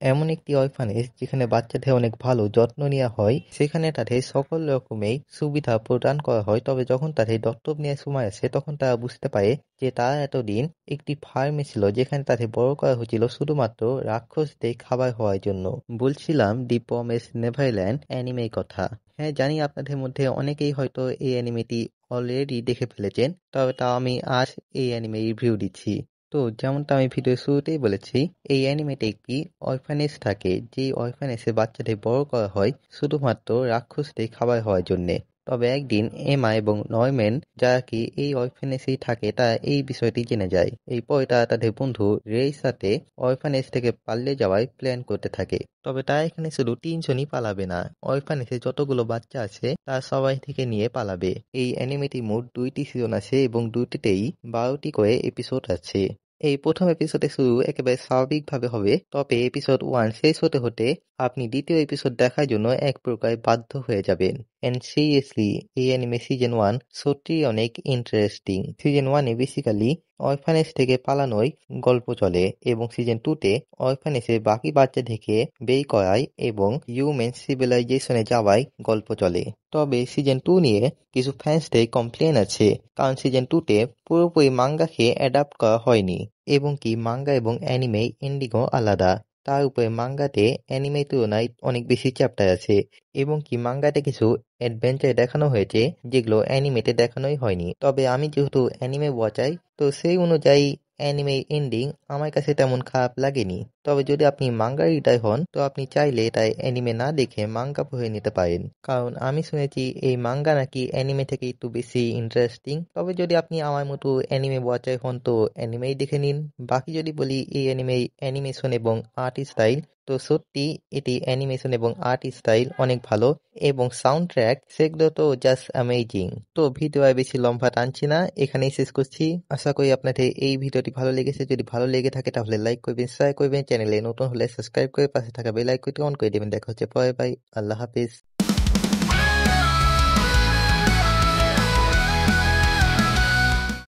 এমন একটি অরফানেজ যেখানে বাচ্চাদের অনেক ভালো যত্ন নেওয়া হয়, সেখানে তাদের সকল রকমের সুবিধা প্রদান করা হয়। তবে যখন তাদের দত্তক নেওয়ার সময় আসে তখন তারা বুঝতে পারে যে তারা এতদিন একটি ফার্মে ছিল যেখানে তাদের বড় করা হয়েছিল শুধুমাত্র রাক্ষসদের খাবার হওয়ার জন্য। বলছিলাম দি প্রমিস নেভারল্যান্ড অ্যানিমের কথা। হ্যাঁ, জানি আপনাদের মধ্যে অনেকেই হয়তো এই অ্যানিমেটি অলরেডি দেখে ফেলেছেন, তবে তাও আমি আজ এই অ্যানিমে রিভিউ দিচ্ছি। তো যেমনটা আমি ভিডিওর শুরুতেই বলেছি, এই অ্যানিমেতে একটি অরফানেজ থাকে, যে অরফানেজে বাচ্চাদের বড় করা হয় শুধুমাত্র রাক্ষসদের খাবার হওয়ার জন্যে। তবে একদিন এমা এবং নরম্যান, যারা কি এই অরফানেজেই থাকে, তারা এই বিষয়টি জেনে যায়। এরপর তারা তাদের বন্ধু রের সাথে অরফানেজ থেকে পালিয়ে যাওয়ার প্ল্যান করতে থাকে। তবে তারা এখানে শুধু 3 জনই পালাবে না, অরফানেজে যতগুলো বাচ্চা আছে তার সবাই থেকে নিয়ে পালাবে। এই অ্যানিমেটি মোট 2টি সিজন আছে এবং দুটিতেই 12টি করে এপিসোড আছে। এই প্রথম এপিসোডে শুরু একেবারে স্বাভাবিকভাবে হবে, তবে এপিসোড 1 শেষ হতে হতে আপনি দ্বিতীয় এপিসোড দেখার জন্য এক প্রকার বাধ্য হয়ে যাবেন। এন্ড সিরিয়াসলি, এই অ্যানিমে সিজন 1 সত্যিই অনেক ইন্টারেস্টিং। সিজন 1-এ বেসিক্যালি অরফানেজ থেকে পালানোর গল্প চলে এবং সিজন 2-তে অরফানেজের বাকি বাচ্চাদেরকে বের করায় এবং হিউম্যান সিভিলাইজেশনে যাওয়ার গল্প চলে। তবে সিজন 2 নিয়ে কিছু ফ্যান্সদের কমপ্লেন আছে, কারণ সিজন 2-তে পুরোপুরি মাঙ্গাকে অ্যাডাপ্ট করা হয়নি এবং কি মাঙ্গা এবং অ্যানিমে এন্ডিংও আলাদা। তার উপরে মাঙ্গাতে অ্যানিমের তুলনায় অনেক বেশি চ্যাপ্টার আছে এবং কি মাঙ্গাতে কিছু অ্যাডভেঞ্চার দেখানো হয়েছে যেগুলো অ্যানিমেতে দেখানোই হয়নি। তবে আমি যেহেতু অ্যানিমে ওয়াচাই, তো সেই অনুযায়ী অ্যানিমে এন্ডিং আমার কাছে তেমন খারাপ লাগেনি। তবে যদি আপনি মাঙ্গা রিডার হন, তো আপনি চাইলে তাই অ্যানিমে না দেখে মাঙ্গা পড়ে নিতে পারেন, কারণ আমি শুনেছি এই মাঙ্গা নাকি অ্যানিমে থেকে একটু বেশি ইন্টারেস্টিং। তবে যদি আপনি আমার মতো অ্যানিমে ওয়াচার হন, তো অ্যানিমেই দেখে নিন। বাকি যদি বলি এই অ্যানিমেশন এবং আর্ট স্টাইল, তো সত্যি এটি অ্যানিমেশন এবং আর্ট স্টাইল অনেক ভালো এবং সাউন্ড ট্র্যাক সেগুলো তো জাস্ট অ্যামেজিং। তো ভিডিও আর বেশি লম্বা টানছি না, এখানেই শেষ করছি। আশা করি আপনাদের এই ভিডিওটি ভালো লেগেছে। যদি ভালো লেগে থাকে তাহলে লাইক করবেন, শেয়ার করবেন, চ্যানেলে নতুন হলে সাবস্ক্রাইব করে পাশে থাকা বেল আইকনটি অন করে দেবেন। দেখা হচ্ছে পরে, বাই, আল্লাহ হাফিজ।